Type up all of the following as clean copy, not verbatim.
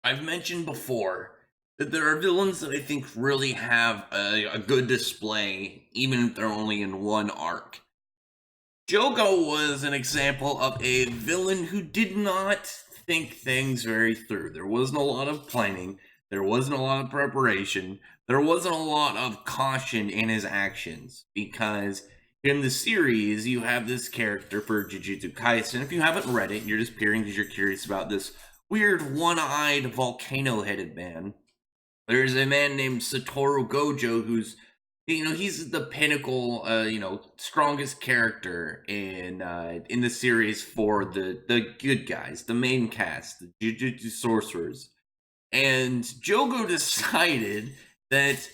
I've mentioned before that there are villains that I think really have a good display, even if they're only in one arc. Jogo was an example of a villain who did not think things very through. There wasn't a lot of planning, there wasn't a lot of preparation, there wasn't a lot of caution in his actions because in the series you have this character for Jujutsu Kaisen. If you haven't read it, you're just peering because you're curious about this weird one-eyed volcano-headed man. There's a man named Satoru Gojo who's he's the pinnacle strongest character in the series for the good guys, the main cast, the Jujutsu sorcerers. And Jogo decided that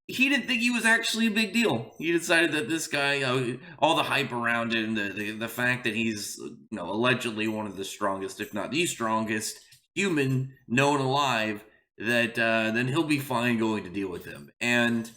he didn't think he was actually a big deal. He decided that this guy, all the hype around him, the fact that he's allegedly one of the strongest, if not the strongest human known alive, that then he'll be fine going to deal with him. And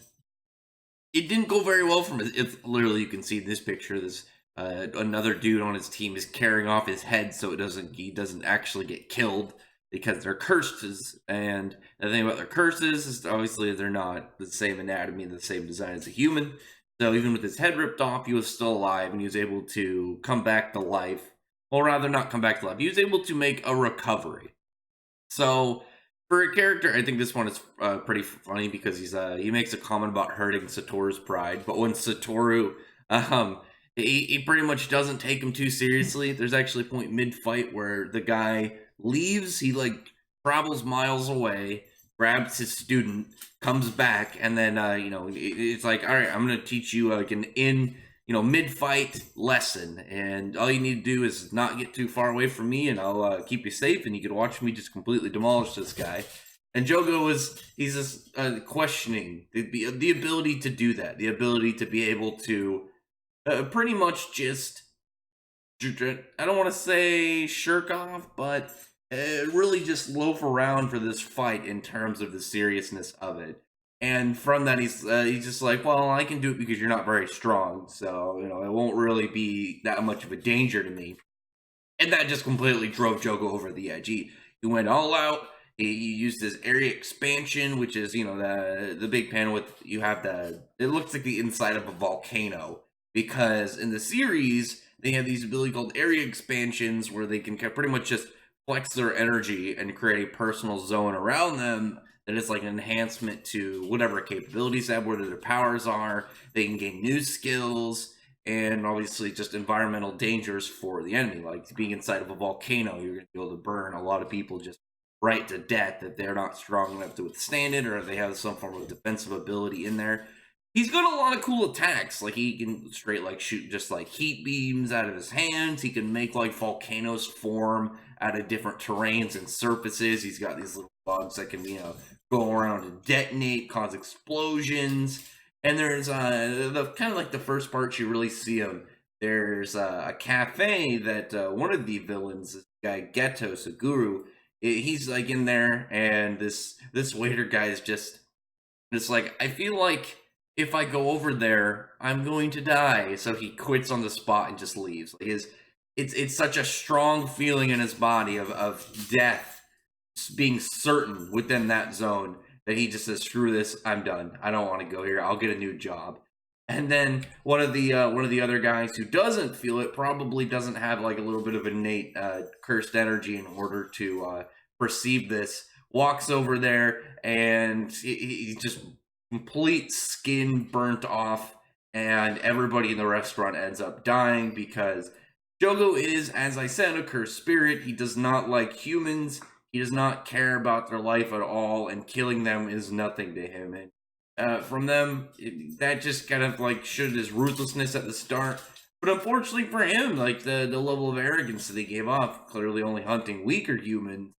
it didn't go very well for him. It's literally, you can see this picture. This another dude on his team is carrying off his head so he doesn't actually get killed because they're curses. And the thing about their curses is obviously they're not the same anatomy, the same design as a human. So even with his head ripped off, he was still alive and he was able to come back to life. Or rather, not come back to life. He was able to make a recovery. So for a character, I think this one is pretty funny because he makes a comment about hurting Satoru's pride, but when Satoru he pretty much doesn't take him too seriously. There's actually a point mid fight where the guy leaves. He like travels miles away, grabs his student, comes back, and then it's like, all right, I'm gonna teach you like an mid-fight lesson, and all you need to do is not get too far away from me, and I'll keep you safe, and you can watch me just completely demolish this guy. And he's just questioning the ability to do that, the ability to be able to pretty much just, I don't want to say shirk off, but really just loaf around for this fight in terms of the seriousness of it. And from that, he's just like, well, I can do it because you're not very strong, so it won't really be that much of a danger to me. And that just completely drove Jogo over the edge. He went all out. He used his area expansion, which is the big panel with you have it looks like the inside of a volcano, because in the series they have these ability called area expansions where they can pretty much just flex their energy and create a personal zone around them that is like an enhancement to whatever capabilities they have, whether their powers are. They can gain new skills, and obviously just environmental dangers for the enemy, like being inside of a volcano. You're going to be able to burn a lot of people just right to death if they're not strong enough to withstand it, or they have some form of defensive ability in there. He's got a lot of cool attacks. Like he can straight like shoot just like heat beams out of his hands. He can make like volcanoes form out of different terrains and surfaces. He's got these little bugs that can go around and detonate, cause explosions. And there's the kind of like the first part you really see him. There's a cafe that one of the villains, this guy Geto Suguru, he's like in there, and this waiter guy is just like, I feel like if I go over there, I'm going to die. So he quits on the spot and just leaves. Like it's such a strong feeling in his body of death being certain within that zone that he just says, "Screw this, I'm done. I don't want to go here. I'll get a new job." And then one of the other guys who doesn't feel it, probably doesn't have like a little bit of innate cursed energy in order to perceive this, walks over there, and he just complete skin burnt off, and everybody in the restaurant ends up dying because Jogo is, as I said, a cursed spirit. He does not like humans. He does not care about their life at all, and killing them is nothing to him. And from them, that just kind of like showed his ruthlessness at the start. But unfortunately for him, like the level of arrogance that he gave off, clearly only hunting weaker humans,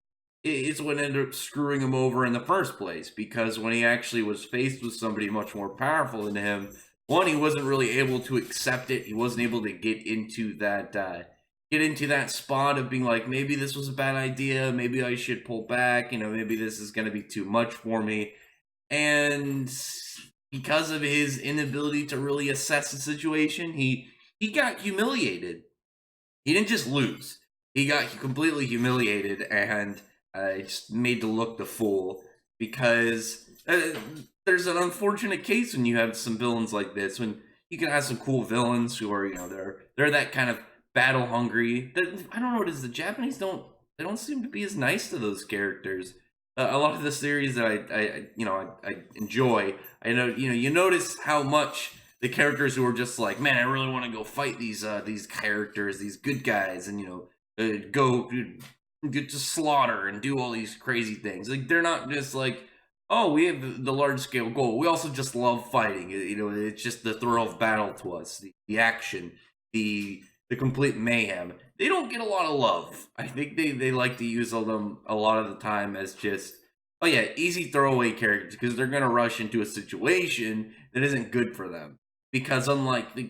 is what ended up screwing him over in the first place. Because when he actually was faced with somebody much more powerful than him, one, he wasn't really able to accept it. He wasn't able to get into that spot of being like, maybe this was a bad idea, maybe I should pull back, maybe this is going to be too much for me. And because of his inability to really assess the situation, he got humiliated. He didn't just lose. He got completely humiliated, and just made to look the fool because there's an unfortunate case when you have some villains like this, when you can have some cool villains who are, they're that kind of battle hungry. I don't know what it is. The Japanese don't seem to be as nice to those characters. A lot of the series that I enjoy, I know you notice how much the characters who are just like, man, I really want to go fight these characters, these good guys, and go get to slaughter and do all these crazy things. Like, they're not just like, oh, we have the large scale goal. We also just love fighting. It's just the thrill of battle to us, the action, the complete mayhem. They don't get a lot of love. I think they like to use them a lot of the time as just, oh yeah, easy throwaway characters, because they're gonna rush into a situation that isn't good for them. Because unlike the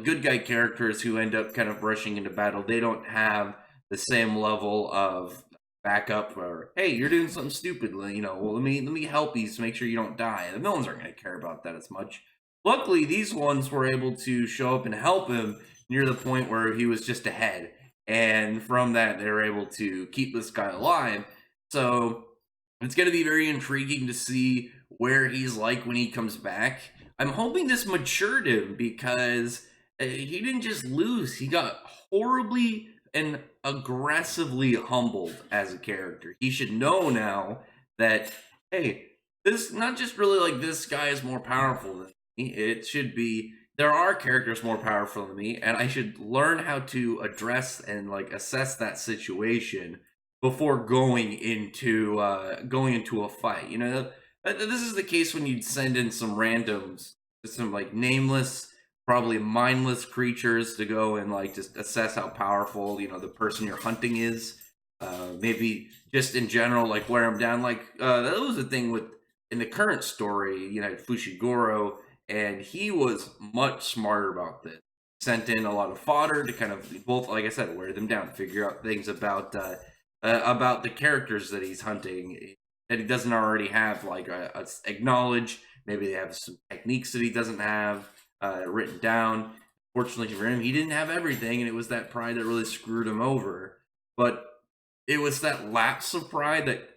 good guy characters who end up kind of rushing into battle, they don't have the same level of backup for, hey, you're doing something stupid, well, let me help you to make sure you don't die. The villains aren't going to care about that as much. Luckily, these ones were able to show up and help him near the point where he was just ahead, and from that they were able to keep this guy alive. So it's going to be very intriguing to see where he's like when he comes back. I'm hoping this matured him, because he didn't just lose, he got horribly and aggressively humbled as a character. He should know now that, hey, this not just really like this guy is more powerful than me. It should be, there are characters more powerful than me, and I should learn how to address and assess that situation before going into a fight. This is the case when you'd send in some randoms, some nameless, probably mindless creatures to go and just assess how powerful the person you're hunting is. Maybe just in general wear them down. That was the thing with, in the current story, Fushiguro, and he was much smarter about this. Sent in a lot of fodder to kind of both, like I said, wear them down, figure out things about the characters that he's hunting that he doesn't already have, acknowledge. Maybe they have some techniques that he doesn't have written down. Fortunately for him, he didn't have everything, and it was that pride that really screwed him over. But it was that lapse of pride that,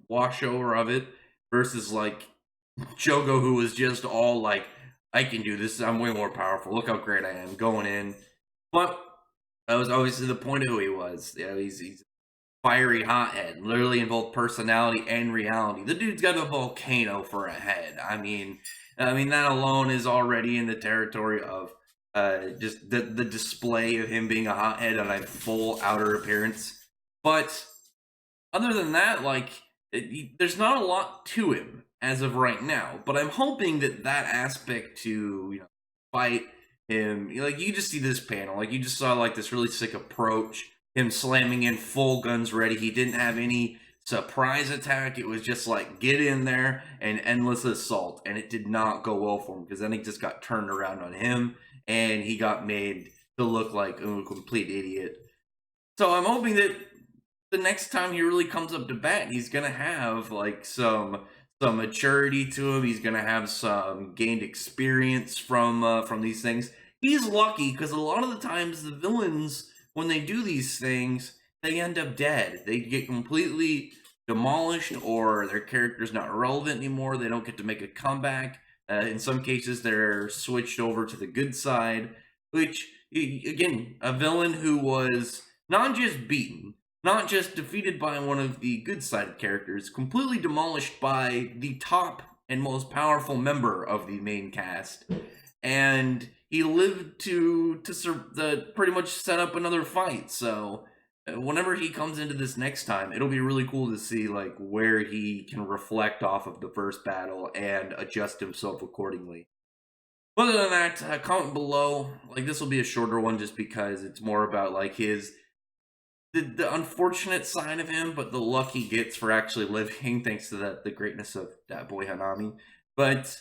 wash over of it, versus Jogo, who was just all I can do this, I'm way more powerful, look how great I am, going in. But that was obviously the point of who he was. He's fiery hothead, literally in both personality and reality. The dude's got a volcano for a head. I mean that alone is already in the territory of just the display of him being a hothead on a full outer appearance. But other than that, there's not a lot to him as of right now. But I'm hoping that aspect to fight him, you just see this panel, you just saw this really sick approach, him slamming in full guns ready. He didn't have any surprise attack. It was just get in there and endless assault, and it did not go well for him, because then he just got turned around on him and he got made to look like a complete idiot. So I'm hoping that the next time he really comes up to bat, he's gonna have some maturity to him. He's gonna have some gained experience from these things. He's lucky, because a lot of the times the villains, when they do these things, they end up dead. They get completely demolished, or their character's not relevant anymore. They don't get to make a comeback. In some cases, they're switched over to the good side, which, again, a villain who was not just beaten, not just defeated by one of the good side characters, completely demolished by the top and most powerful member of the main cast, and he lived to pretty much set up another fight. So whenever he comes into this next time, it'll be really cool to see where he can reflect off of the first battle and adjust himself accordingly. Other than that, comment below. This will be a shorter one, just because it's more about the unfortunate side of him, but the luck he gets for actually living, thanks to the greatness of that boy Hanami. But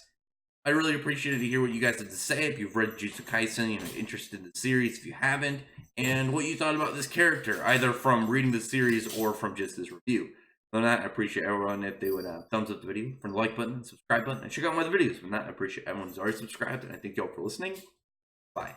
I really appreciated to hear what you guys had to say. If you've read Jujutsu Kaisen, interested in the series, if you haven't, and what you thought about this character, either from reading the series or from just this review. Other than that, I appreciate everyone if they would thumbs up the video, from the like button, subscribe button, and check out my other videos. From that, I appreciate everyone who's already subscribed, and I thank y'all for listening. Bye.